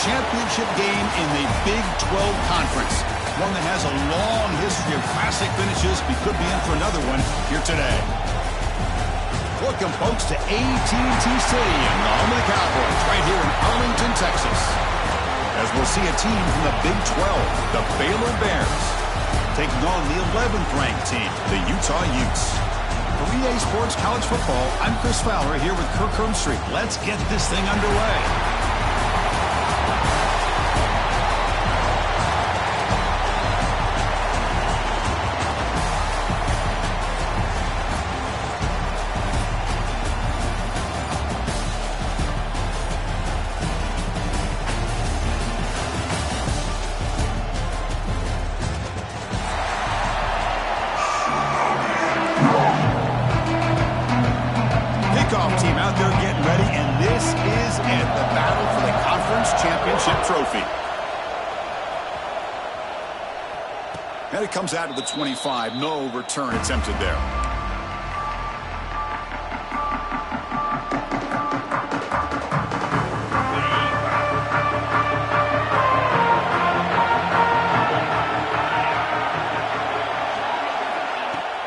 championship game in the Big 12 Conference. One that has a long history of classic finishes. We could be in for another one here today. Welcome, folks, to AT&T Stadium, the home of the Cowboys, right here in Arlington, Texas. As we'll see a team from the Big 12, the Baylor Bears, taking on the 11th ranked team, the Utah Utes. For EA Sports College Football, I'm Chris Fowler here with Kirk Hermstreet. Let's get this thing underway. Team out there getting ready, and this is it, the battle for the conference championship trophy. And it comes out of the 25. No return attempted there.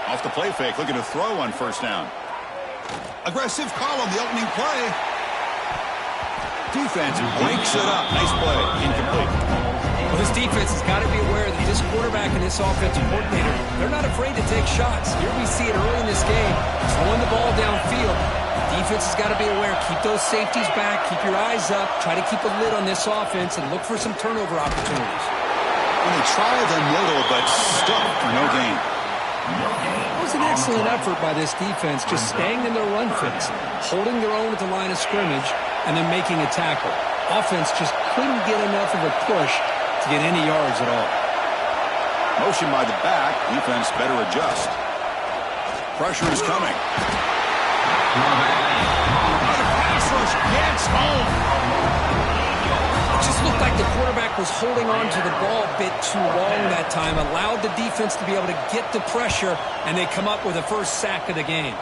Off the play fake, looking to throw on first down. Aggressive call on the opening play. Defense breaks it up. Nice play. Incomplete. Well, this defense has got to be aware that this quarterback and this offensive coordinator, they're not afraid to take shots. Here we see it early in this game, throwing the ball downfield. Defense has got to be aware. Keep those safeties back. Keep your eyes up. Try to keep a lid on this offense and look for some turnover opportunities. And they try the middle, but stuck for no gain. It was an excellent effort by this defense, just staying in their run fits, holding their own at the line of scrimmage, and then making a tackle. Offense just couldn't get enough of a push to get any yards at all. Motion by the back. Defense better adjust. Pressure is coming. The pass rush gets home. It just looked like the quarterback was holding on to the ball a bit too long that time, allowed the defense to be able to get the pressure, and they come up with the first sack of the game.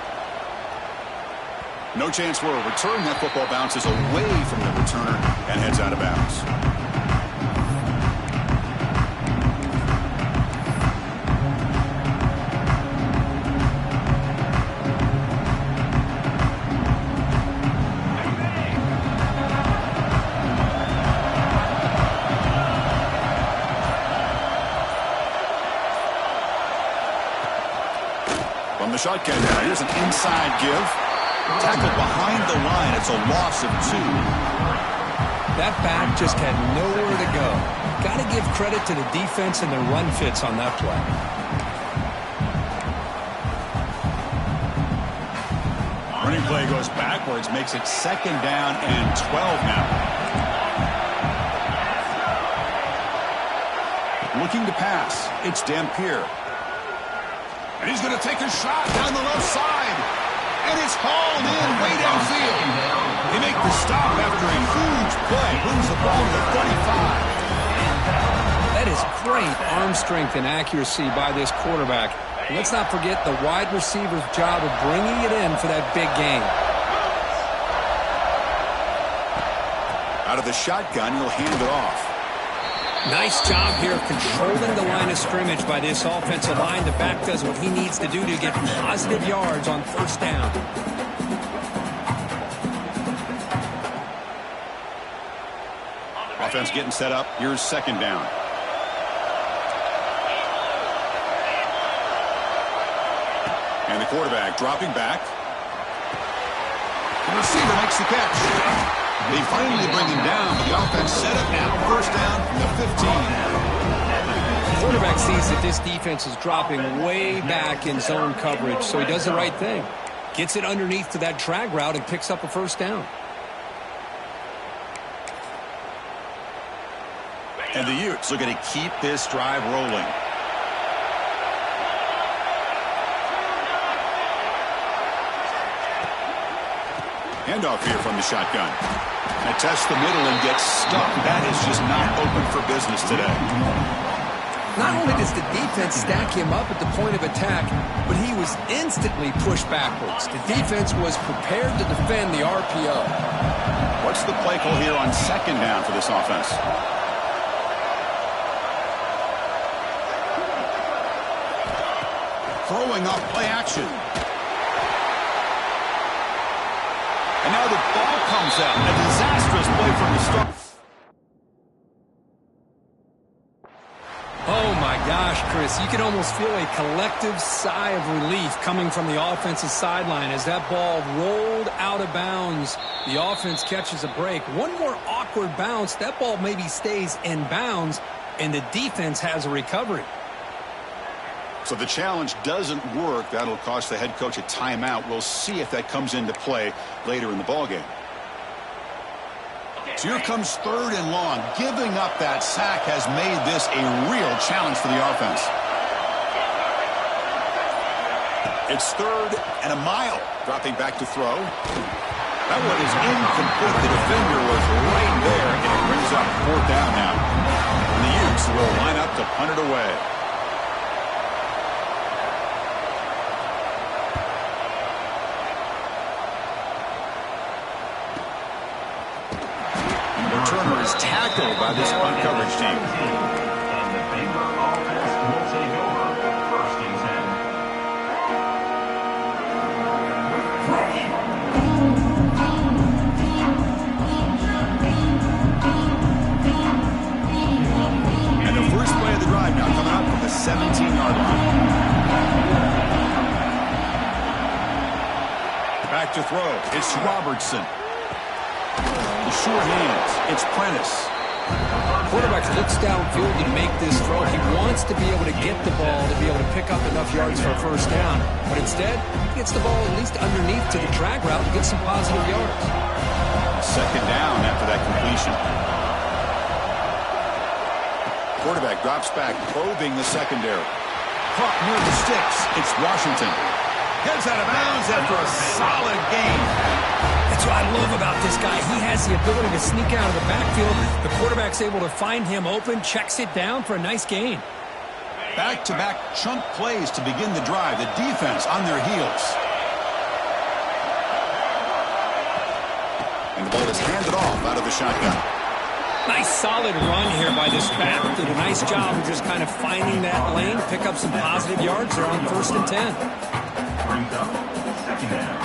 No chance for a return. That football bounces away from the returner and heads out of bounds. From the shotgun now, here's an inside give. Tackled behind the line. It's a loss of 2. That back just had nowhere to go. Got to give credit to the defense and the run fits on that play. Running play goes backwards, makes it 2nd down and 12 now. Looking to pass. It's Dampier. And he's going to take a shot down the left side. And it's hauled in way downfield. They make the stop after a huge play. Moves the ball to the 35. That is great arm strength and accuracy by this quarterback. And let's not forget the wide receiver's job of bringing it in for that big game. Out of the shotgun, he'll hand it off. Nice job here of controlling the line of scrimmage by this offensive line. The back does what he needs to do to get positive yards on first down. Offense getting set up. Here's 2nd down. And the quarterback dropping back. The receiver makes the catch. They finally bring him down, but the offense set up now. First down from the 15. The quarterback sees that this defense is dropping way back in zone coverage, so he does the right thing. Gets it underneath to that drag route and picks up a first down. And the Utes looking to keep this drive rolling. Handoff here from the shotgun. And tests the middle and gets stuck. That is just not open for business today. Not only does the defense stack him up at the point of attack, but he was instantly pushed backwards. The defense was prepared to defend the RPO. What's the play call here on second down for this offense? Throwing off play action. And now the ball comes out. A disastrous play from the start. Oh, my gosh, Chris. You can almost feel a collective sigh of relief coming from the offensive sideline as that ball rolled out of bounds. The offense catches a break. One more awkward bounce. That ball maybe stays in bounds, and the defense has a recovery. So the challenge doesn't work. That'll cost the head coach a timeout. We'll see if that comes into play later in the ballgame. So here comes 3rd and long. Giving up that sack has made this a real challenge for the offense. It's 3rd and a mile. Dropping back to throw. That one is incomplete. The defender was right there, and it brings up 4th down now. And the Utes will line up to punt it away. Turner is tackled by this punt coverage team. And the Baylor offense will take over 1st and 10. And the first play of the drive now coming up from the 17-yard line. Back to throw. It's Robertson. The short hands. It's Prentice. Quarterback looks downfield to make this throw. He wants to be able to get the ball to be able to pick up enough yards for a 1st down. But instead, he gets the ball at least underneath to the drag route and gets some positive yards. 2nd down after that completion. Quarterback drops back, probing the secondary. Caught near the sticks. It's Washington. Gets out of bounds after a solid gain. That's what I love about this guy. He has the ability to sneak out of the backfield. The quarterback's able to find him open, checks it down for a nice gain. Back-to-back chunk plays to begin the drive. The defense on their heels. And the ball is handed off out of the shotgun. Nice solid run here by this back. Did a nice job of just kind of finding that lane, pick up some positive yards there on 1st and 10. Brings up 2nd down.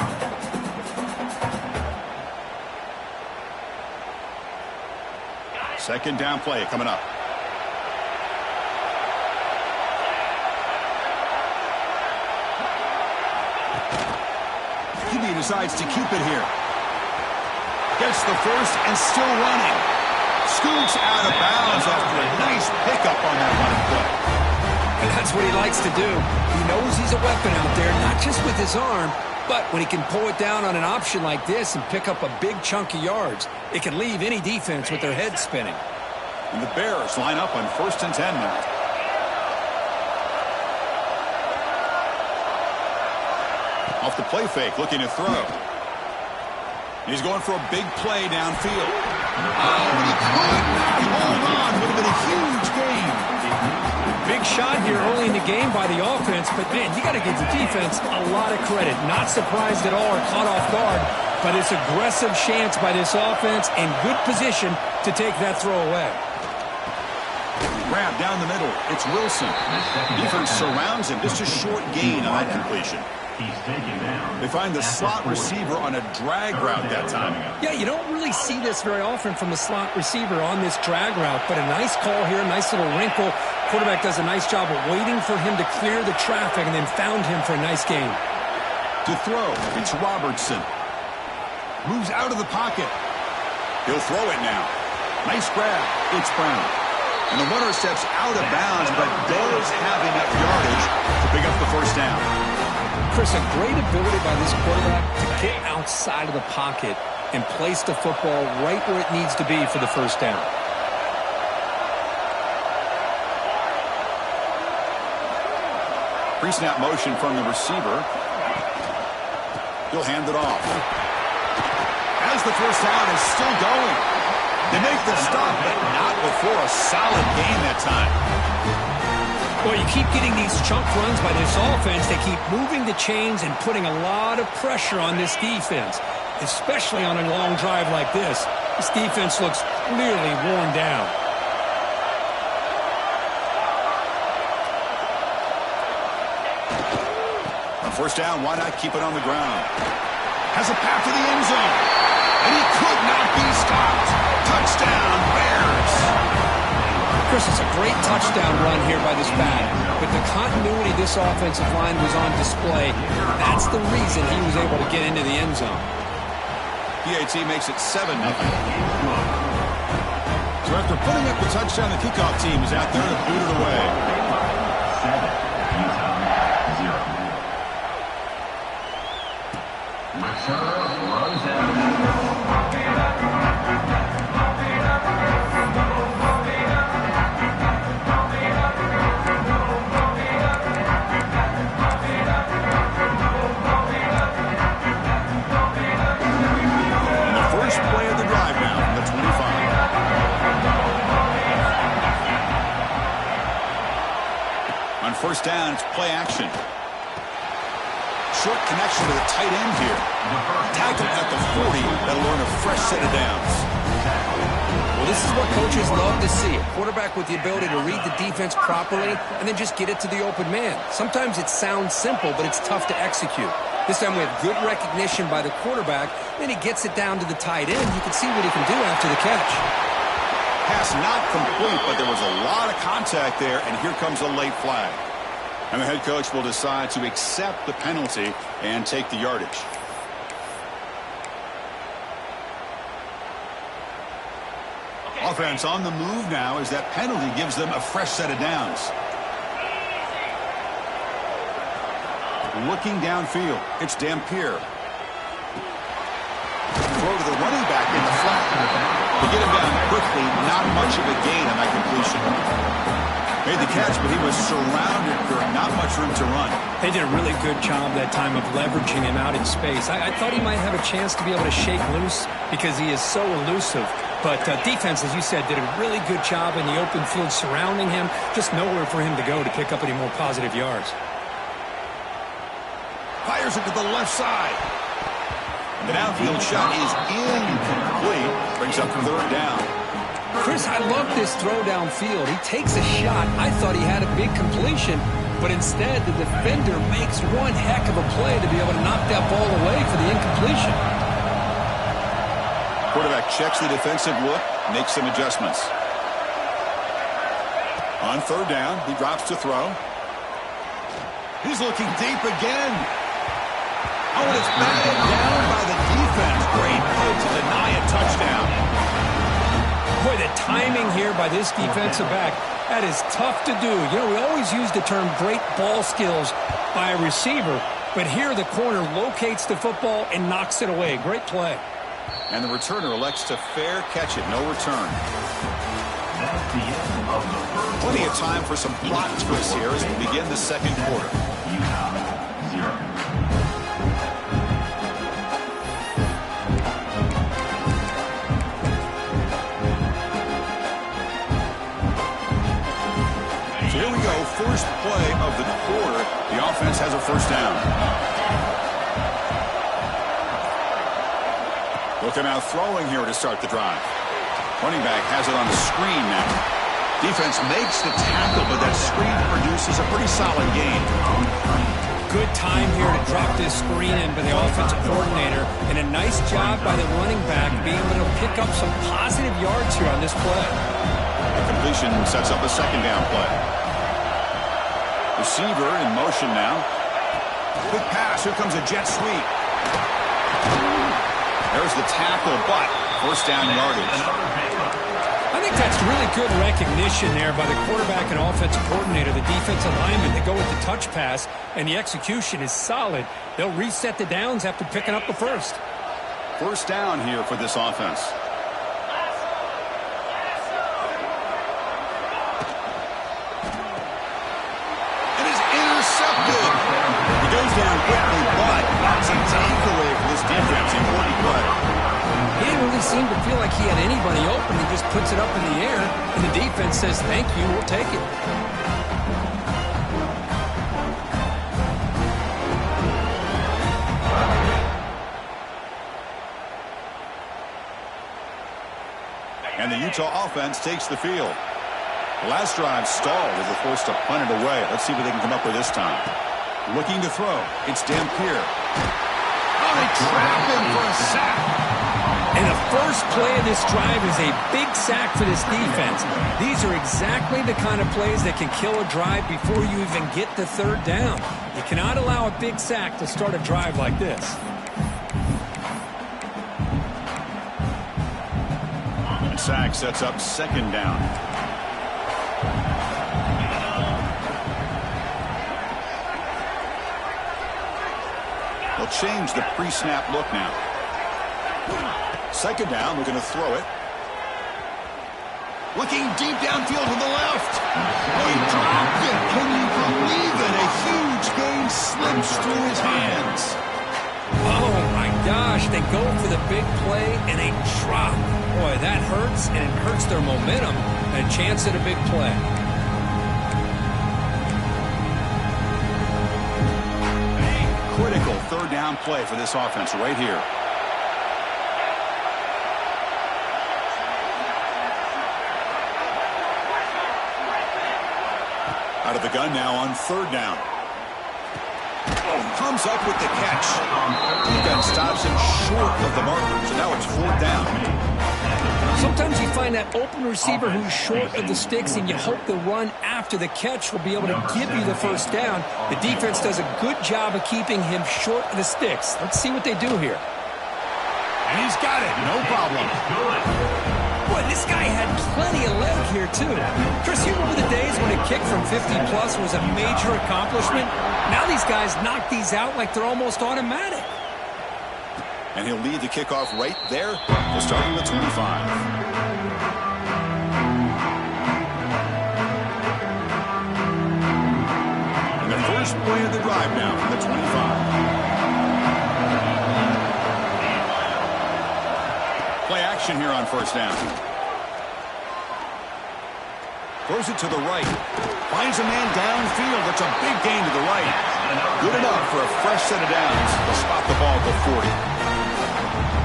Second down play coming up. QB decides to keep it here. Gets the first and still running. Scoots out of bounds after a nice pickup on that running play. And that's what he likes to do. He knows he's a weapon out there, not just with his arm, but when he can pull it down on an option like this and pick up a big chunk of yards, it can leave any defense with their head spinning. And the Bears line up on 1st and 10 now. Off the play fake, looking to throw. He's going for a big play downfield. Oh, and he caught. He hold on. Would have been a huge gain. Big shot here early in the game by the offense, but man, you got to give the defense a lot of credit. Not surprised at all or caught off guard, but it's aggressive chance by this offense and good position to take that throw away. Grab down the middle. It's Wilson. Defense surrounds him. Just a short gain on that completion. He's taken down. They find the slot receiver on a drag route that time. Yeah, you don't really see this very often from the slot receiver on this drag route, but a nice call here, a nice little wrinkle. Quarterback does a nice job of waiting for him to clear the traffic and then found him for a nice gain. To throw, it's Robertson. Moves out of the pocket. He'll throw it now. Nice grab. It's Brown. And the runner steps out of bounds, but does have enough yardage to pick up the 1st down. Chris, a great ability by this quarterback to get outside of the pocket and place the football right where it needs to be for the 1st down. Pre-snap motion from the receiver. He'll hand it off. As the 1st down is still going. They make the stop, but not before a solid gain that time. Well, you keep getting these chunk runs by this offense. They keep moving the chains and putting a lot of pressure on this defense, especially on a long drive like this. This defense looks clearly worn down. On first down, why not keep it on the ground? Has a path to the end zone. And he could not be stopped. Touchdown, Bears. Chris, it's a great touchdown run here by this back. But the continuity of this offensive line was on display. That's the reason he was able to get into the end zone. BAT makes it 7-0. So after putting up the touchdown, the kickoff team is out there to boot it away. 7, Utah 0. Runs out. First down, it's play action. Short connection to the tight end here. Tackle at the 40. That'll earn a fresh set of downs. Well, this is what coaches love to see. A quarterback with the ability to read the defense properly and then just get it to the open man. Sometimes it sounds simple, but it's tough to execute. This time we have good recognition by the quarterback. Then he gets it down to the tight end. You can see what he can do after the catch. Pass not complete, but there was a lot of contact there, and here comes a late flag. And the head coach will decide to accept the penalty and take the yardage. Offense on the move now as that penalty gives them a fresh set of downs. Looking downfield, it's Dampier. Throw to the running back in the flat. To get him down quickly, not much of a gain on that completion. Made the catch, but he was surrounded for not much room to run. They did a really good job that time of leveraging him out in space. I thought he might have a chance to be able to shake loose because he is so elusive. But defense, as you said, did a really good job in the open field surrounding him. Just nowhere for him to go to pick up any more positive yards. Fires it to the left side. The downfield shot is incomplete. Brings up third down. Chris, I love this throw downfield. He takes a shot. I thought he had a big completion, but instead the defender makes one heck of a play to be able to knock that ball away for the incompletion. Quarterback checks the defensive look, makes some adjustments. On third down, he drops to throw. He's looking deep again. Oh, and it's batted down by the defense. Great play to deny a touchdown. Boy, the timing here by this defensive back, that is tough to do. You know, we always use the term great ball skills by a receiver, but here the corner locates the football and knocks it away. Great play. And the returner elects to fair catch it. No return. That's the end of the first. Plenty of time for some plot twists here as we begin the second quarter. Utah 0. Here we go, first play of the quarter. The offense has a first down. Looking out throwing here to start the drive. Running back has it on the screen now. Defense makes the tackle, but that screen produces a pretty solid gain. Good time here to drop this screen in by the offensive coordinator, and a nice job by the running back being able to pick up some positive yards here on this play. The completion sets up a second down play. Receiver in motion now. Quick pass. Here comes a jet sweep. There's the tackle, but first down yardage. I think that's really good recognition there by the quarterback and offensive coordinator, the defensive lineman, to go with the touch pass, and the execution is solid. They'll reset the downs after picking up the first. First down here for this offense. He goes down quickly, but that's a takeaway for this defense. Important play. He didn't really seem to feel like he had anybody open. He just puts it up in the air, and the defense says, thank you, we'll take it. And the Utah offense takes the field. Last drive stalled. They were forced to punt it away. Let's see what they can come up with this time. Looking to throw. It's Dampier. Oh, they trap him for a sack. And the first play of this drive is a big sack for this defense. These are exactly the kind of plays that can kill a drive before you even get the third down. You cannot allow a big sack to start a drive like this. And sack sets up second down. They'll change the pre-snap look now. Second down, we're going to throw it. Looking deep downfield to the left. They dropped it. Can you believe it? A huge gain slips through his hands. Oh, my gosh. They go for the big play and a drop. Boy, that hurts, and it hurts their momentum. And a chance at a big play. Critical third down play for this offense right here. Out of the gun now on third down. Comes up with the catch. Defense stops him short of the marker, so now it's fourth down. Sometimes you find that open receiver who's short of the sticks, and you hope the run after the catch will be able to give you the first down. The defense does a good job of keeping him short of the sticks. Let's see what they do here. And he's got it. No problem. Boy, this guy had plenty of leg here, too. Chris, you remember the days when a kick from 50-plus was a major accomplishment? Now these guys knock these out like they're almost automatic. And he'll lead the kickoff right there. We'll start with 25. And the first play of the drive now from the 25. Play action here on first down. Throws it to the right. Finds a man downfield. It's a big gain to the right. Good enough for a fresh set of downs. They'll spot the ball at the 40.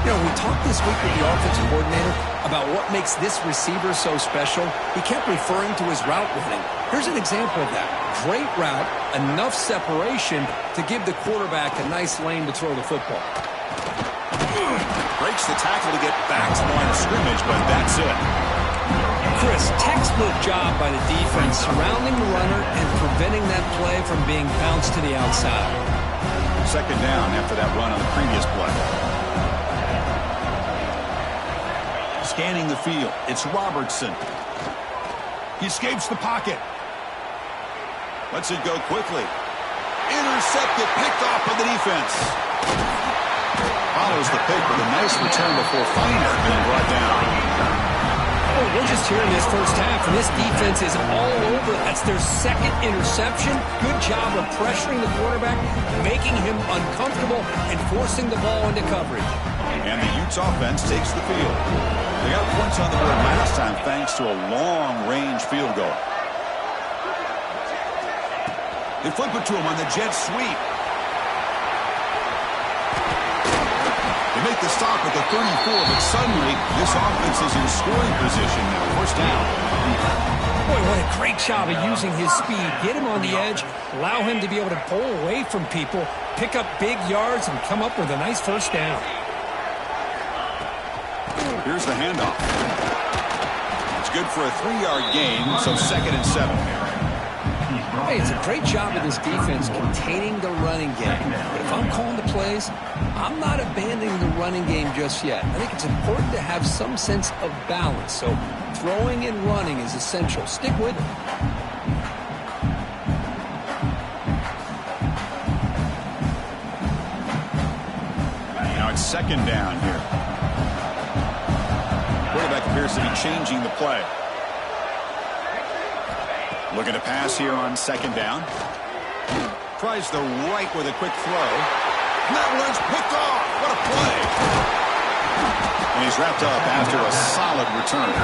You know, we talked this week with the offensive coordinator about what makes this receiver so special. He kept referring to his route running. Here's an example of that. Great route, enough separation to give the quarterback a nice lane to throw the football. Breaks the tackle to get back to the line of scrimmage, but that's it. Chris, textbook job by the defense surrounding the runner and preventing that play from being bounced to the outside. Second down after that run on the previous play. Scanning the field, it's Robertson. He escapes the pocket. Lets it go quickly. Intercepted, picked off by the defense. Follows the pick with a nice return before Feiner being brought down. Oh, we're just here in this first half, and this defense is all over. That's their second interception. Good job of pressuring the quarterback, making him uncomfortable, and forcing the ball into coverage. And the Utes offense takes the field. They got points on the board last time thanks to a long-range field goal. They flip it to him on the jet sweep. They make the stop at the 34, but suddenly this offense is in scoring position now. First down. Boy, what a great job of using his speed. Get him on the edge, allow him to be able to pull away from people, pick up big yards, and come up with a nice first down. Here's the handoff. It's good for a 3-yard gain, so 2nd and 7 here. Hey, it's a great job of this defense containing the running game. But if I'm calling the plays, I'm not abandoning the running game just yet. I think it's important to have some sense of balance. So throwing and running is essential. Stick with it. Now it's second down here. Quarterback appears to be changing the play. Looking to pass here on second down. Tries the right with a quick throw. And that one's picked off. What a play. And he's wrapped up after a solid return.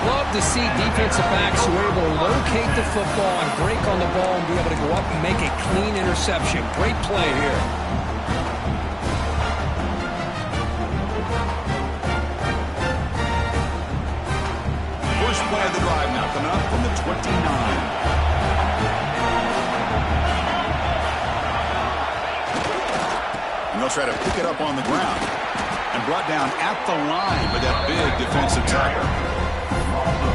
Love to see defensive backs who are able to locate the football and break on the ball and be able to go up and make a clean interception. Great play here. And they'll try to pick it up on the ground. And brought down at the line by that big defensive tackle.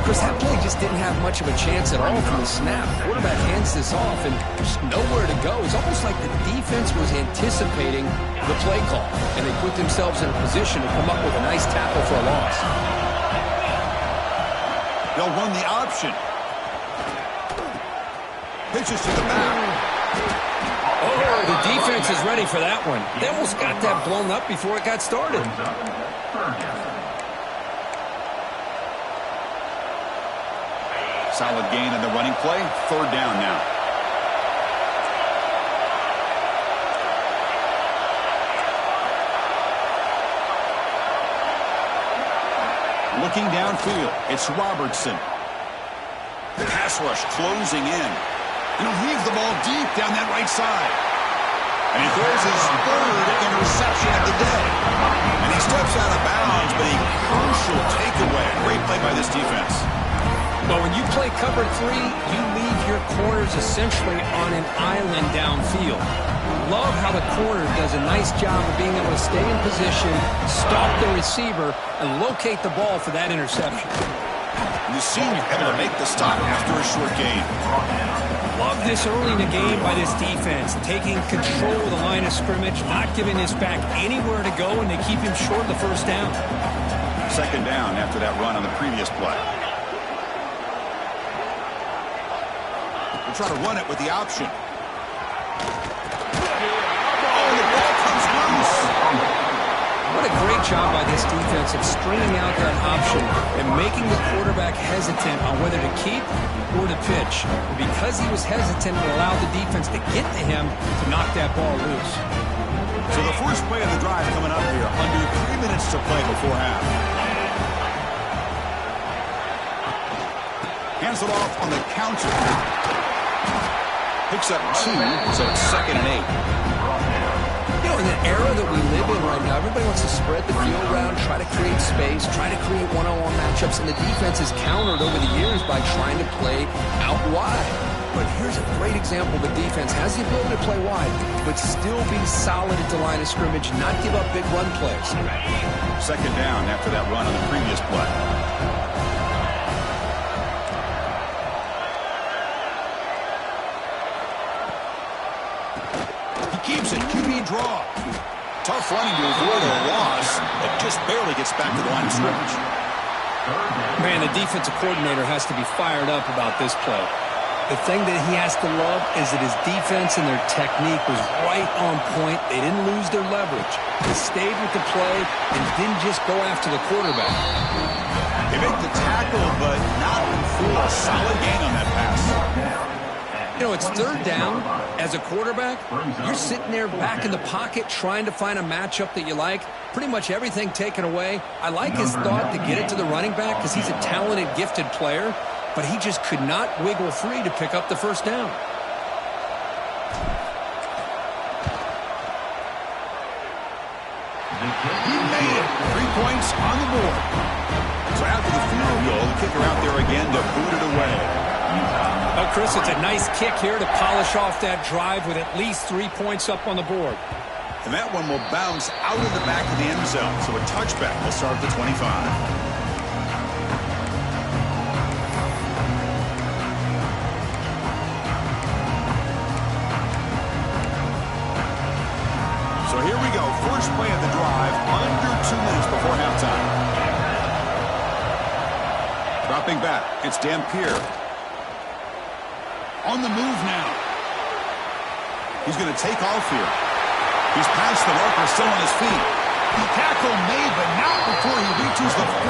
Chris, that play just didn't have much of a chance at all from the snap. Quarterback hands this off, and there's nowhere to go. It's almost like the defense was anticipating the play call, and they put themselves in a position to come up with a nice tackle for a loss. They'll run the option. Pitches to the back. Oh, the defense is ready for that one. They almost got that blown up before it got started. Solid gain in the running play. Third down now. Looking downfield, it's Robertson. Pass rush closing in. And he'll heave the ball deep down that right side. And he throws his third interception of the day. And he steps out of bounds, but a crucial takeaway. Great play by this defense. But when you play cover 3, you leave your corners essentially on an island downfield. Love how the corner does a nice job of being able to stay in position, stop the receiver, and locate the ball for that interception. And the senior able to make the stop after a short gain. Love this early in the game by this defense, taking control of the line of scrimmage, not giving this back anywhere to go, and they keep him short the first down. Second down after that run on the previous play. We'll try to run it with the option. Oh, the ball comes loose. What a great job by this defense of stringing out that option and making the quarterback hesitant on whether to keep or to pitch. And because he was hesitant, it allowed the defense to get to him to knock that ball loose. So the first play of the drive coming up here, under 3 minutes to play before half. Hands it off on the counter. Picks up 2, so it's 2nd and 8. You know, in the era that we live in right now, everybody wants to spread the field around, try to create space, try to create one-on-one matchups, and the defense is countered over the years by trying to play out wide. But here's a great example. The defense has the ability to play wide, but still be solid at the line of scrimmage, not give up big run plays. Second down after that run on the previous play. Keeps it, QB draw. Tough running to avoid a loss, but just barely gets back to the line of scrimmage. Man, the defensive coordinator has to be fired up about this play. The thing that he has to love is that his defense and their technique was right on point. They didn't lose their leverage. They stayed with the play and didn't just go after the quarterback. They make the tackle, but not in full. A solid gain on that pass. You know, it's third down. As a quarterback, you're sitting there back in the pocket trying to find a matchup that you like. Pretty much everything taken away. I like his thought to get it to the running back because he's a talented, gifted player, but he just could not wiggle free to pick up the first down. He made it. 3 points on the board. So after the field goal, the kicker out there again to boot it away. Oh, Chris, it's a nice kick here to polish off that drive with at least 3 points up on the board. And that one will bounce out of the back of the end zone. So a touchback will start at the 25. So here we go. First play of the drive, under 2 minutes before halftime. Dropping back, it's Dampier. On the move now. He's going to take off here. He's past the marker, still on his feet. The tackle made, but not before he reaches the 44.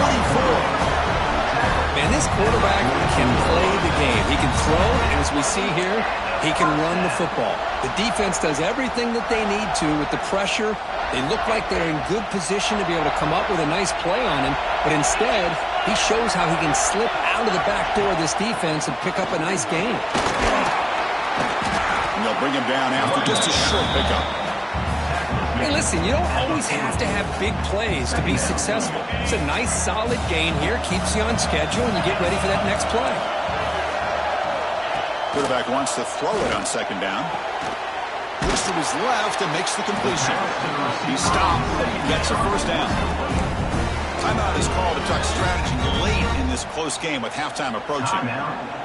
Man, this quarterback can play the game. He can throw, and as we see here, he can run the football. The defense does everything that they need to with the pressure. They look like they're in good position to be able to come up with a nice play on him, but instead, he shows how he can slip out of the back door of this defense and pick up a nice gain. And they'll bring him down after just a short pickup. Hey, listen, you don't always have to have big plays to be successful. It's a nice, solid gain here, keeps you on schedule, and you get ready for that next play. Quarterback wants to throw it on second down. Looks to his left and makes the completion. He stopped, but he gets a first down. Timeout is called to talk strategy late in this close game with halftime approaching.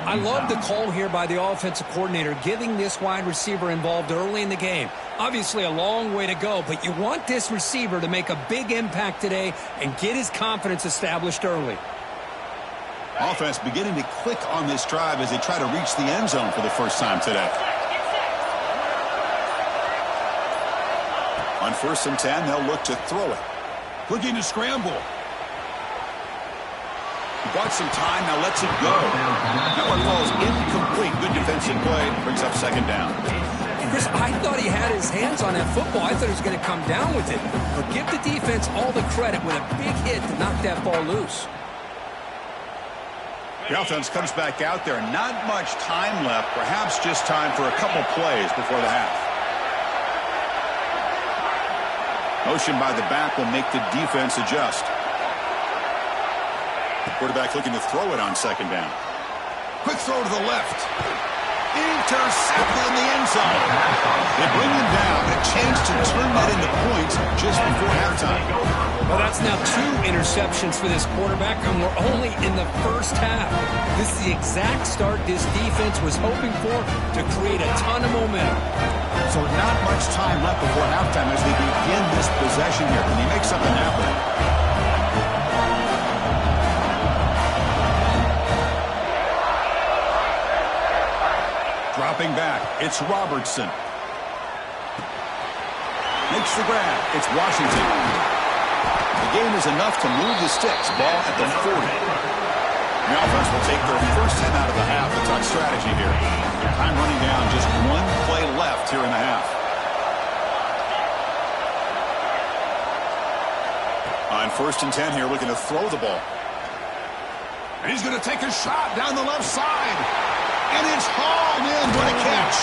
I love the call here by the offensive coordinator, getting this wide receiver involved early in the game. Obviously a long way to go, but you want this receiver to make a big impact today and get his confidence established early. Offense beginning to click on this drive as they try to reach the end zone for the first time today. On 1st and 10, they'll look to throw it. Looking to scramble. He bought some time, now lets it go. That one falls incomplete. Good defensive play. Brings up second down. Chris, I thought he had his hands on that football. I thought he was going to come down with it. But give the defense all the credit with a big hit to knock that ball loose. The offense comes back out there. Not much time left. Perhaps just time for a couple plays before the half. Motion by the back will make the defense adjust. Quarterback looking to throw it on second down. Quick throw to the left. Intercepted in the end zone. They bring him down. A chance to turn that into points just before halftime. Well, that's now 2 interceptions for this quarterback, and we're only in the first half. This is the exact start this defense was hoping for to create a ton of momentum. So not much time left before halftime as they begin this possession here. Can they make something happen? Dropping back, it's Robertson. Makes the grab, it's Washington. The game is enough to move the sticks. Ball at the 40. The offense will take their first 10 out of the half. The touch strategy here. Time running down, just 1 play left here in the half. On 1st and 10 here, looking to throw the ball. And he's going to take a shot down the left side. And it's hauled in. What a catch.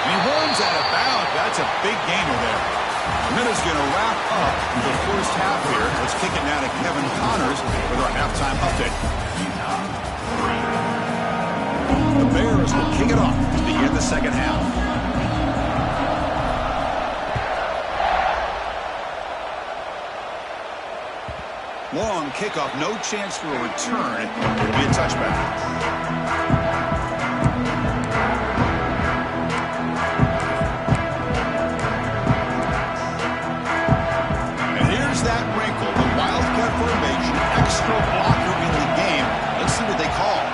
And he runs out of bounds. That's a big gainer there. The minute's going to wrap up the first half here. Let's kick it now to Kevin Connors with our halftime update. The Bears will kick it off to begin the second half. Long kickoff, no chance for a return. It'll be a touchback. That wrinkle, the Wildcat formation, extra blocker in the game. Let's see what they call.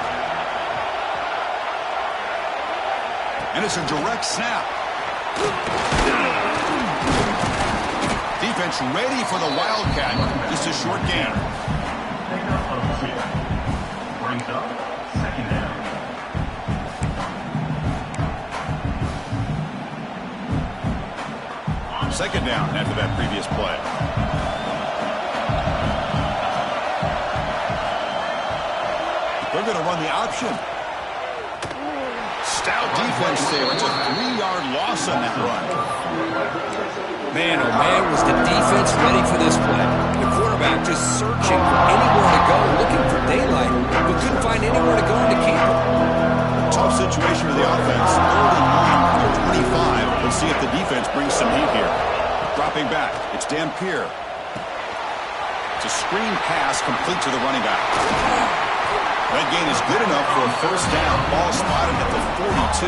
And it's a direct snap. Defense ready for the Wildcat. Just a short gain. Brings up second down. Second down after that previous play. They're going to run the option. Stout defense there. It's a 3-yard loss on that run. Man, oh man, was the defense ready for this play. The quarterback just searching for anywhere to go, looking for daylight, but couldn't find anywhere to go in the keeper. Tough situation for the offense. 3rd and 9 25. Let's see if the defense brings some heat here. Dropping back. It's Dampier. It's a screen pass complete to the running back. That gain is good enough for a first down. Ball spotted at the 42.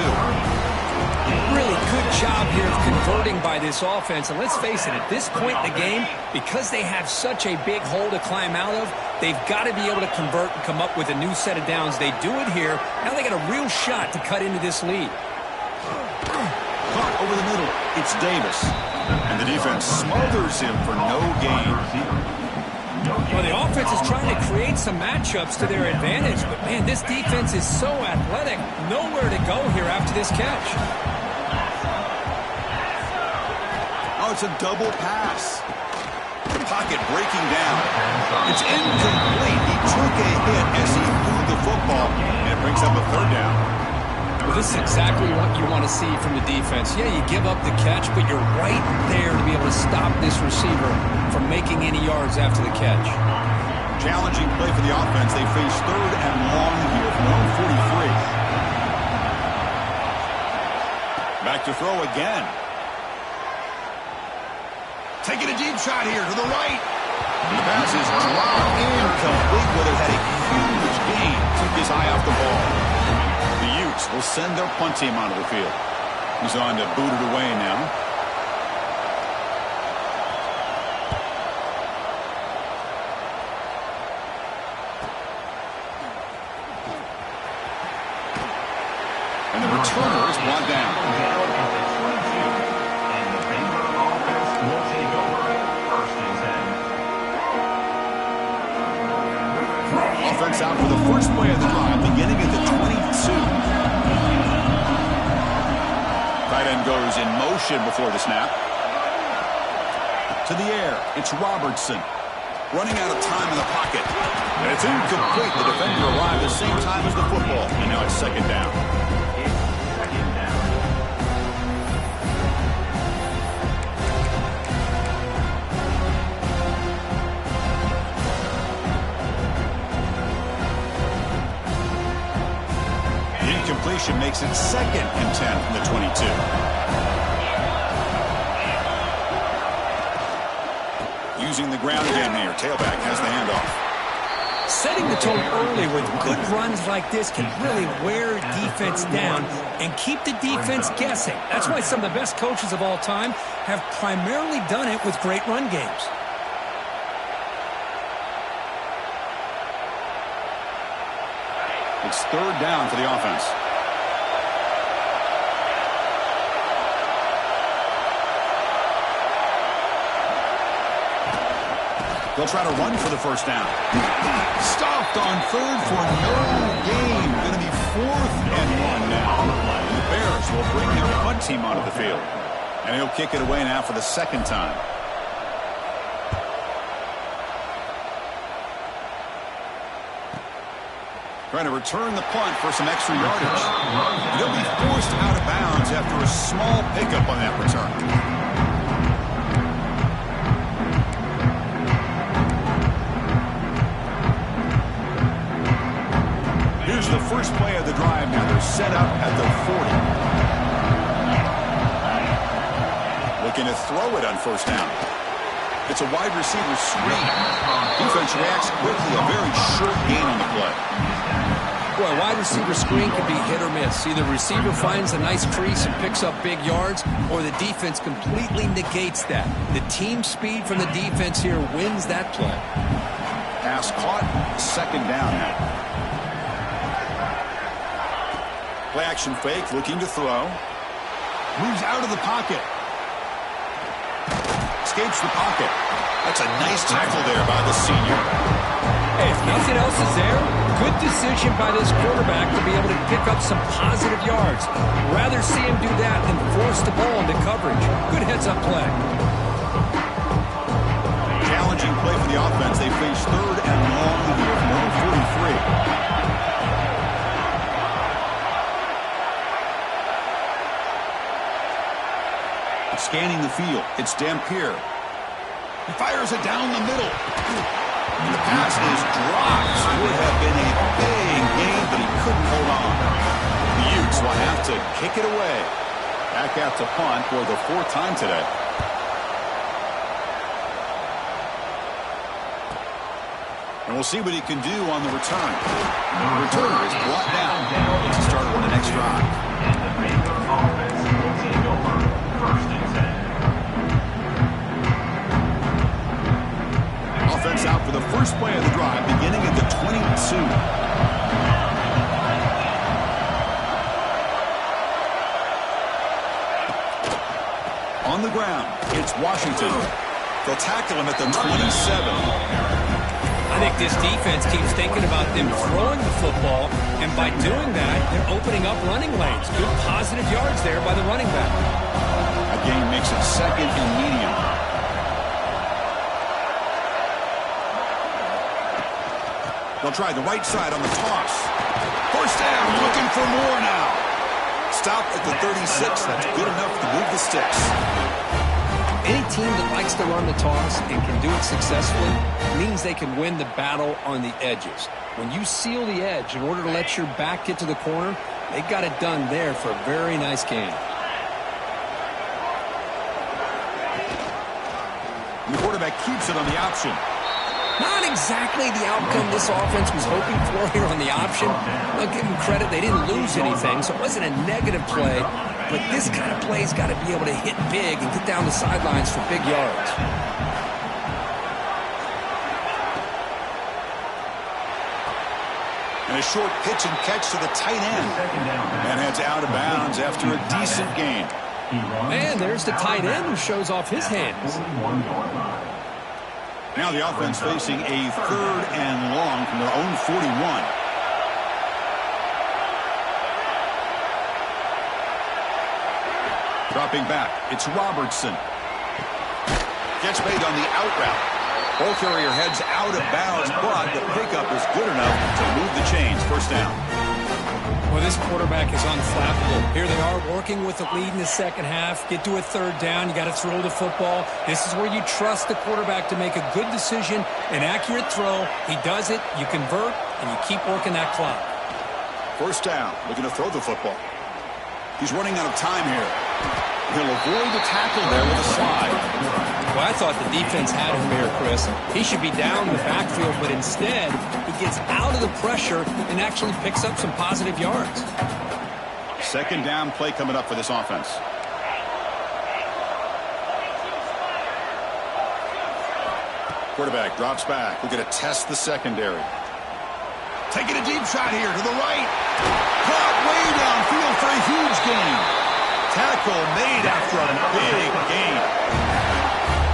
Really good job here of converting by this offense. And let's face it, at this point in the game, because they have such a big hole to climb out of, they've got to be able to convert and come up with a new set of downs. They do it here. Now they got a real shot to cut into this lead. Caught over the middle. It's Davis. And the defense smothers him for no gain. Well, the offense is trying to create some matchups to their advantage, but man, this defense is so athletic. Nowhere to go here after this catch. Oh, it's a double pass. Pocket breaking down. It's incomplete. He took a hit as he threw the football, and it brings up a 3rd down. Well, this is exactly what you want to see from the defense. Yeah, you give up the catch, but you're right there to be able to stop this receiver from making any yards after the catch. Challenging play for the offense. They face 3rd and long here from their own 43. Back to throw again. Taking a deep shot here to the right. The pass is dropped incomplete, but it had a huge gain. Took his eye off the ball. The Utes will send their punt team onto the field. He's on to boot it away now. And the returner is brought down. And the Baylor offense will take over. First and 10. Offense out for the first play of the drive, beginning at the 22. Tight end goes in motion before the snap. To the air, it's Robertson. Running out of time in the pocket. And it's incomplete. The defender arrived at the same time as the football. And now it's second down. Incompletion makes it 2nd and 10 from the 22. Using the ground again here. Tailback has the handoff. Setting the tone early with good runs like this can really wear defense down and keep the defense guessing. That's why some of the best coaches of all time have primarily done it with great run games. It's third down for the offense. They'll try to run for the first down. Stopped on third for no gain. Going to be 4th and 1 now. The Bears will bring their punt team onto the field. And he'll kick it away now for the second time. Trying to return the punt for some extra yardage. He'll be forced out of bounds after a small pickup on that return. Here's the first play of the drive now. They're set up at the 40. Looking to throw it on first down. It's a wide receiver screen. Defense reacts quickly. A very short gain on the play. Well, a wide receiver screen can be hit or miss. Either receiver finds a nice crease and picks up big yards, or the defense completely negates that. The team speed from the defense here wins that play. Pass caught. Second down now. Play action fake, looking to throw. Moves out of the pocket. Escapes the pocket. That's a nice tackle there by the senior. Hey, if nothing else is there, good decision by this quarterback to be able to pick up some positive yards. Rather see him do that than force the ball into coverage. Good heads-up play. Challenging play for the offense. They face third and long here from number 43. Scanning the field. It's Dampier. He fires it down the middle. And the pass is dropped. Would have been a big gain, but he couldn't hold on. The Utes will have to kick it away. Back out to punt for the 4th time today. And we'll see what he can do on the return. The returner is brought down to start on the next drive. And the Baylor offense will take over. First and 10. Offense out for the first play of the drive, beginning at the 22. On the ground, it's Washington. They'll tackle him at the 27. I think this defense keeps thinking about them throwing the football, and by doing that, they're opening up running lanes. Good positive yards there by the running back. A gain makes it 2nd and medium. They'll try the right side on the toss. First down, looking for more now. Stop at the 36. That's good enough to move the sticks. Any team that likes to run the toss and can do it successfully means they can win the battle on the edges. When you seal the edge in order to let your back get to the corner, they got it done there for a very nice gain. keeps it on the option. Not exactly the outcome this offense was hoping for here on the option. I'll give them credit. They didn't lose anything, so it wasn't a negative play. But this kind of play's got to be able to hit big and get down the sidelines for big yards. And a short pitch and catch to the tight end. And heads out of bounds after a decent gain. And there's the tight end who shows off his hands. Now the offense facing a 3rd and long from their own 41. Dropping back, it's Robertson. Gets made on the out route. Ball carrier heads out of bounds, but the pickup is good enough to move the chains. First down. Well, this quarterback is unflappable. Here they are working with the lead in the second half. Get to a 3rd down. You got to throw the football. This is where you trust the quarterback to make a good decision, an accurate throw. He does it, you convert, and you keep working that clock. First down, looking to throw the football. He's running out of time here. He'll avoid the tackle there with a slide. Well, I thought the defense had him here, Chris. He should be down in the backfield, but instead, he gets out of the pressure and actually picks up some positive yards. Second down play coming up for this offense. Quarterback drops back. We're going to test the secondary. Taking a deep shot here to the right. Caught way downfield for a huge gain. Tackle made after a big gain.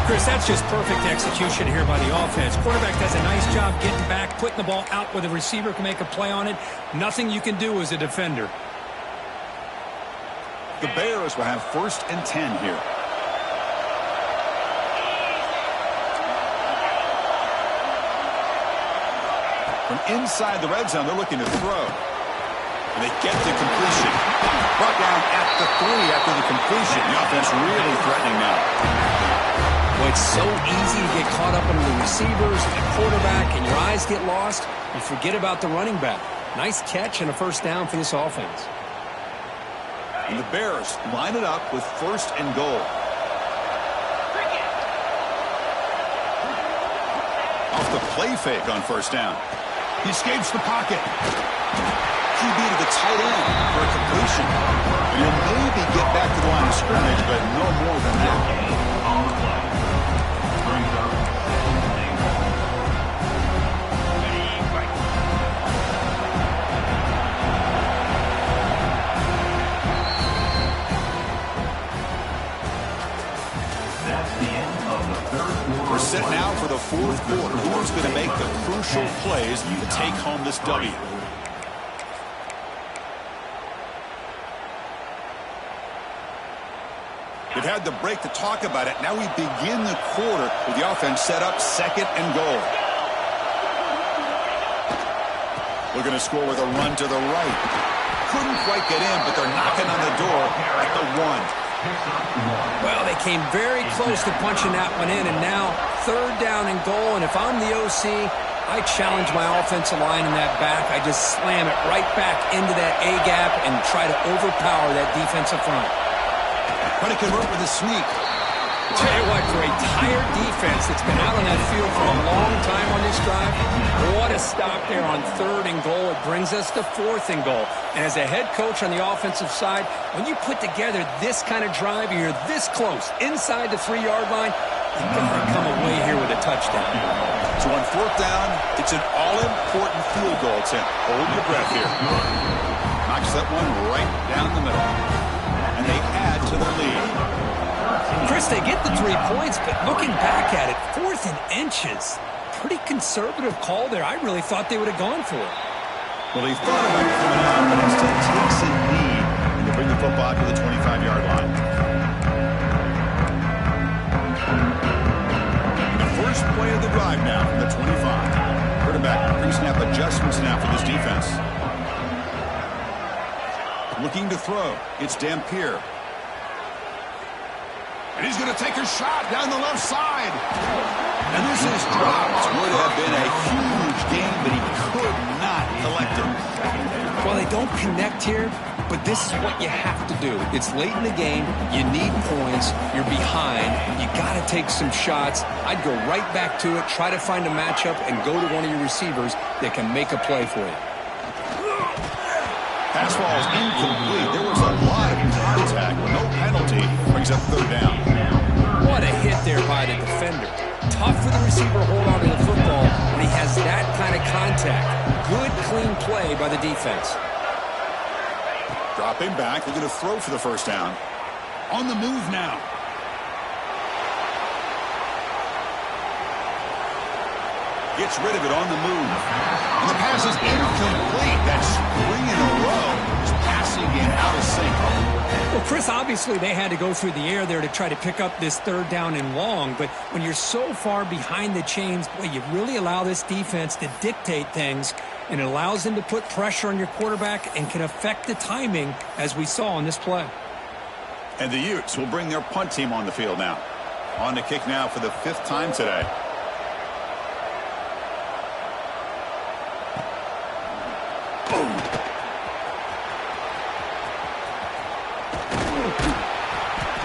Chris, that's just perfect execution here by the offense. Quarterback does a nice job getting back, putting the ball out where the receiver can make a play on it. Nothing you can do as a defender. The Bears will have 1st and 10 here. From inside the red zone, they're looking to throw. And they get the completion. Brought down at the 3 after the completion. The offense really threatening now. Well, it's so easy to get caught up under the receivers, the quarterback, and your eyes get lost. You forget about the running back. Nice catch and a 1st down for this offense. And the Bears line it up with 1st and goal. Off the play fake on 1st down. He escapes the pocket. QB to the tight end for a completion. And he'll maybe get back to the line of scrimmage, but no more than that. We're set now for the 4th quarter. Who's going to make the crucial plays to take home this W? We've had the break to talk about it. Now we begin the quarter with the offense set up 2nd and goal. Looking to score with a run to the right. Couldn't quite get in, but they're knocking on the door at the 1. Well, they came very close to punching that one in, and now 3rd down and goal. And if I'm the OC, I challenge my offensive line in that back. I just slam it right back into that A-gap and try to overpower that defensive front. Trying to convert with a sneak. Tell you what, for a tired defense that's been out on that field for a long time on this drive, what a stop there on 3rd and goal. It brings us to 4th and goal. And as a head coach on the offensive side, when you put together this kind of drive and you're this close inside the 3-yard line, you've got to come away here with a touchdown. So on 4th down, it's an all-important field goal attempt. Hold your breath here. Knocks that one right down the middle. And they add to their lead. Chris, they get the 3 points, but looking back at it, 4th and inches. Pretty conservative call there. I really thought they would have gone for it. Well, he thought about coming out, but instead takes a knee and to bring the football to the 25-yard line. The first play of the drive now from the 25. Quarterback pre-snap adjustments now for this defense. Looking to throw. It's Dampier. And he's going to take a shot down the left side. And this is dropped. Would have been a huge game, but he could not collect it. Well, they don't connect here, but this is what you have to do. It's late in the game. You need points. You're behind. You got to take some shots. I'd go right back to it, try to find a matchup, and go to one of your receivers that can make a play for you. Pass ball is incomplete. There was a lot of contact, but no penalty. Brings up third down. What a hit there by the defender. Tough for the receiver to hold on to the football when he has that kind of contact. Good, clean play by the defense. Dropping back. They're going to throw for the first down. On the move now. Gets rid of it on the move. And the pass is incomplete. That's 3 in a row. Just passing it out of sync. Well, Chris, obviously they had to go through the air there to try to pick up this third down and long. But when you're so far behind the chains, boy, you really allow this defense to dictate things. And it allows them to put pressure on your quarterback and can affect the timing, as we saw on this play. And the Utes will bring their punt team on the field now. On to kick now for the 5th time today.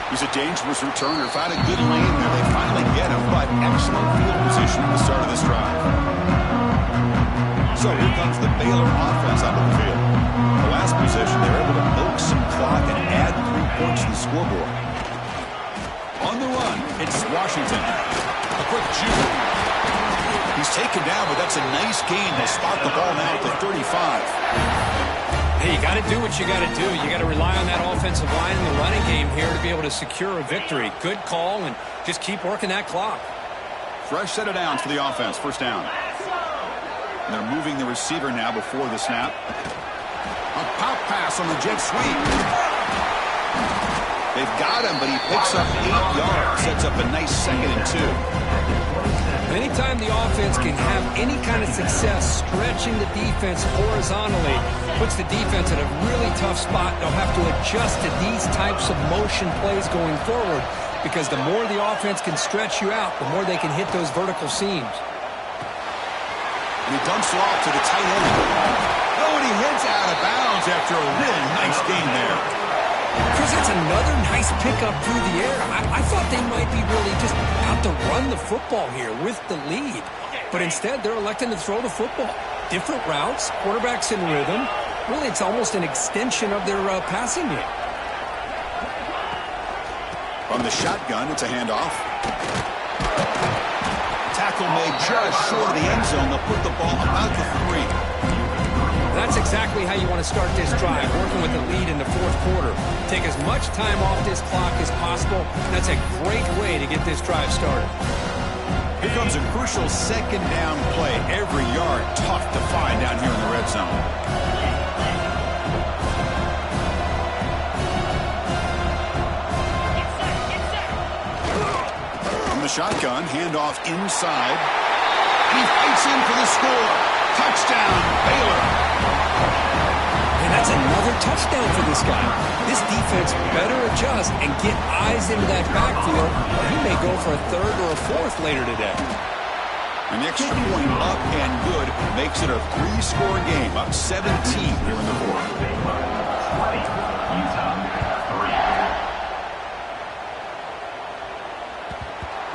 He's a dangerous returner. Found a good lane there. They finally get him, but excellent field position at the start of this drive. So here comes the Baylor offense out of the field. The last possession, they were able to milk some clock and add 3 points to the scoreboard. On the run, it's Washington. A quick juke. He's taken down, but that's a nice gain. They'll spot the ball now at the 35. Hey, you got to do what you got to do. You got to rely on that offensive line in the running game here to be able to secure a victory. Good call, and just keep working that clock. Fresh set of downs for the offense. First down. And they're moving the receiver now before the snap. A pop pass on the jet sweep. They've got him, but he picks up 8 yards. Sets up a nice 2nd and 2. Anytime the offense can have any kind of success stretching the defense horizontally, puts the defense in a really tough spot. They'll have to adjust to these types of motion plays going forward, because the more the offense can stretch you out, the more they can hit those vertical seams. And he dumps it off to the tight end. Oh, and he heads out of bounds after a really nice game there. Chris, that's another nice pickup through the air. I thought they might be really just out to run the football here with the lead. But instead, they're electing to throw the football. Different routes, quarterbacks in rhythm. Really, it's almost an extension of their passing game. From the shotgun, it's a handoff. Tackle made just short of the end zone. They'll put the ball about the 3. That's exactly how you want to start this drive, working with the lead in the 4th quarter. Take as much time off this clock as possible. That's a great way to get this drive started. Here comes a crucial 2nd down play. Every yard tough to find down here in the red zone. From the shotgun, handoff inside. And he fights in for the score. Touchdown, Baylor. And that's another touchdown for this guy. This defense better adjust and get eyes into that backfield, or he may go for a 3rd or a 4th later today. An extra point up and good makes it a 3-score game, up 17 here in the 4th.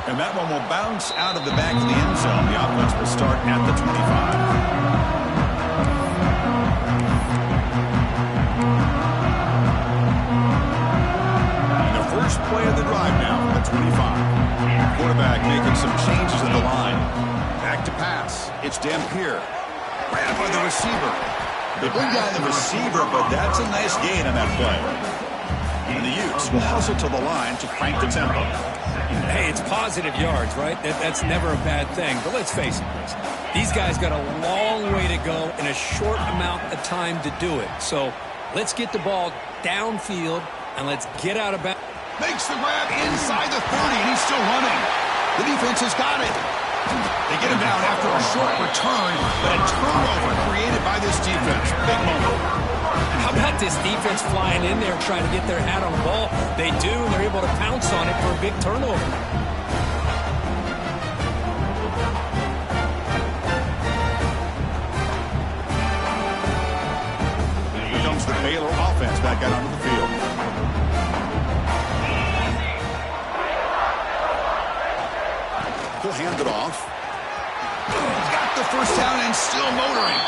And that one will bounce out of the back of the end zone. The offense will start at the 25. First play of the drive now from the 25. Quarterback making some changes in the line. Back to pass. It's Dampier. Grabbed by the receiver. They bring down the receiver, but that's a nice gain on that play. And the Utes will hustle to the line to crank the tempo. Hey, it's positive yards, right? That's never a bad thing. But let's face it, Chris. These guys got a long way to go in a short amount of time to do it. So let's get the ball downfield and let's get out of bounds. Makes the grab inside the 30, and he's still running. The defense has got it. They get him down after a short return, but a turnover created by this defense. Big moment. How about this defense flying in there trying to get their hat on the ball? They do, and they're able to pounce on it for a big turnover. offense back out onto the field. He'll hand it off. He's got the first down and still motoring.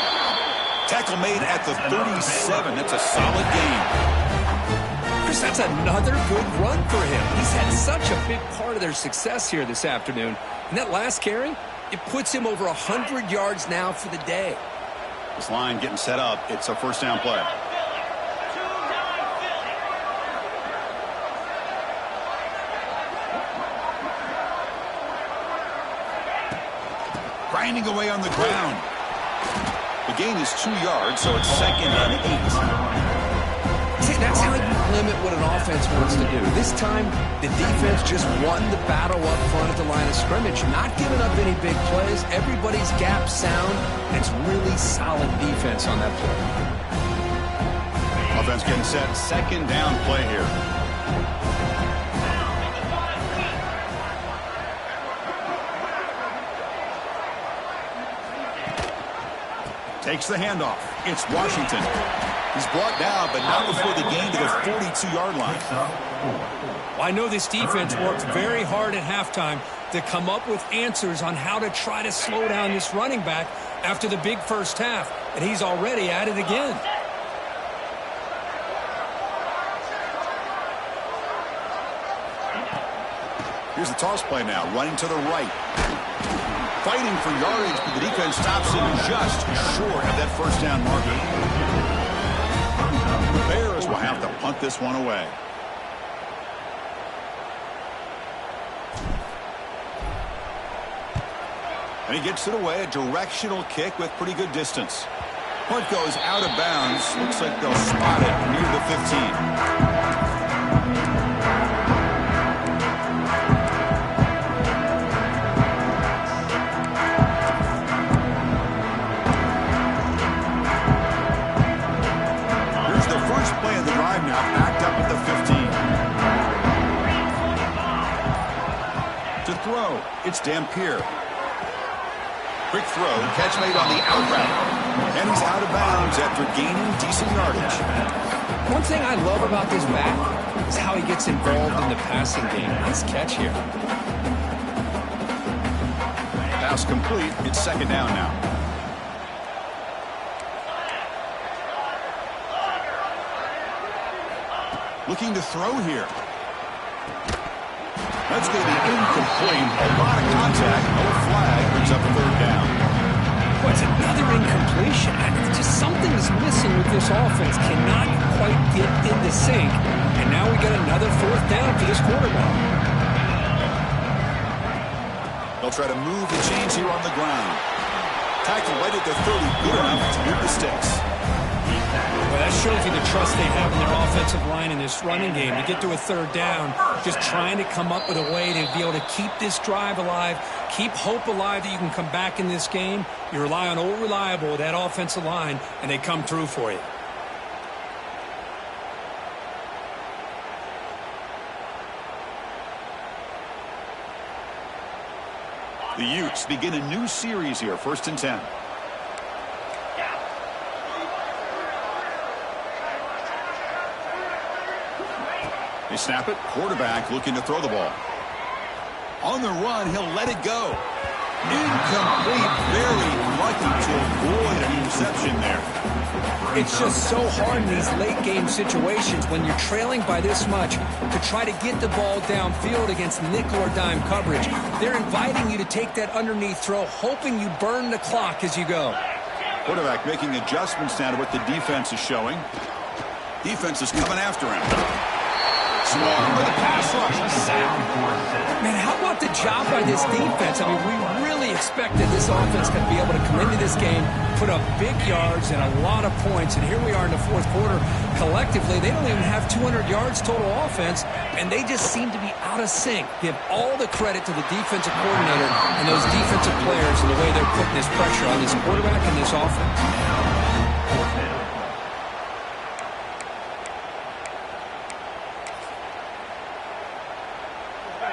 Tackle made at the 37. That's a solid gain. Chris, that's another good run for him. He's had such a big part of their success here this afternoon. And that last carry, it puts him over 100 yards now for the day. This line getting set up. It's a first down play. Grinding away on the ground. The gain is 2 yards, so it's 2nd and 8. See, that's how you limit what an offense wants to do. This time, the defense just won the battle up front at the line of scrimmage, not giving up any big plays. Everybody's gap sound, and it's really solid defense on that play. Offense getting set. 2nd down play here. Takes the handoff. It's Washington. He's brought down, but not before the gain to the 42-yard line. Well, I know this defense worked very hard at halftime to come up with answers on how to try to slow down this running back after the big first half, and he's already at it again. Here's the toss play now, running to the right. Fighting for yardage, but the defense stops him just short of that first down marker. The Bears will have to punt this one away. And he gets it away, a directional kick with pretty good distance. Punt goes out of bounds. Looks like they'll spot it near the 15. Throw. It's Dampier. Quick throw. Catch made on the out route. And he's out of bounds after gaining decent yardage. One thing I love about this back is how he gets involved in the passing game. Nice catch here. Pass complete. It's 2nd down now. Looking to throw here. That's going to be incomplete. A lot of contact. No flag. Brings up 3rd down. Well, it's another incompletion. Just something is missing with this offense. Cannot quite get in the sync. And now we got another 4th down for this quarterback. They'll try to move the chains here on the ground. Tackle right at the 30. Good enough to move the sticks. Well, that shows you the trust they have in their offensive line in this running game. To get to a 3rd down, just trying to come up with a way to be able to keep this drive alive, keep hope alive that you can come back in this game. You rely on old reliable, that offensive line, and they come through for you. The Utes begin a new series here, 1st and 10. They snap it. Quarterback looking to throw the ball. On the run, he'll let it go. Incomplete. Very lucky to avoid an interception there. It's just so hard in these late-game situations when you're trailing by this much to try to get the ball downfield against nickel or dime coverage. They're inviting you to take that underneath throw, hoping you burn the clock as you go. Quarterback making adjustments now to what the defense is showing. Defense is coming after him. Smart with a pass rush. Man, how about the job by this defense? I mean, we really expected this offense to be able to come into this game, put up big yards and a lot of points, and here we are in the 4th quarter. Collectively, they don't even have 200 yards total offense, and they just seem to be out of sync. Give all the credit to the defensive coordinator and those defensive players and the way they're putting this pressure on this quarterback and this offense.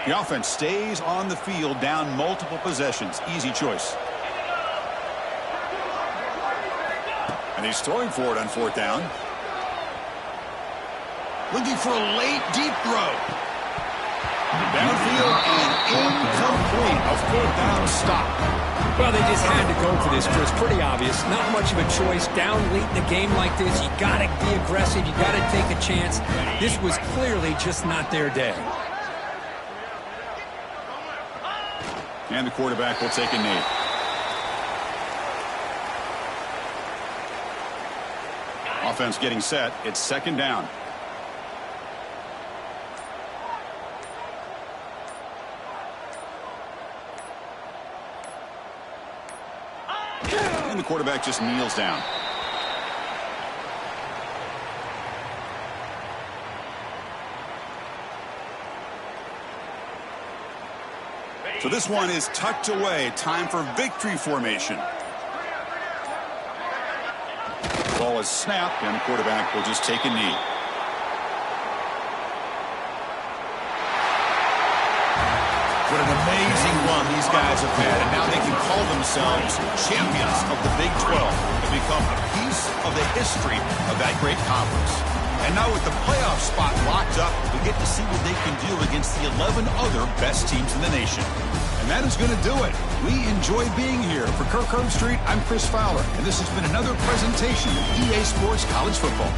The offense stays on the field, down multiple possessions. Easy choice. And he's throwing for it on 4th down. Looking for a late, deep throw. Downfield and incomplete. A fourth down stop. Well, they just had to go for this, Chris. Pretty obvious. Not much of a choice. Down late in a game like this, you got to be aggressive. You got to take a chance. This was clearly just not their day. And the quarterback will take a knee. Offense getting set. It's second down. And the quarterback just kneels down. So this one is tucked away. Time for victory formation. Ball is snapped, and the quarterback will just take a knee. What an amazing run these guys have had, and now they can call themselves champions of the Big 12 and become a piece of the history of that great conference. And now with the playoff spot locked up, we get to see what they can do against the 11 other best teams in the nation. And that is going to do it. We enjoy being here. For Kirk Herbstreit, I'm Chris Fowler, and this has been another presentation of EA Sports College Football.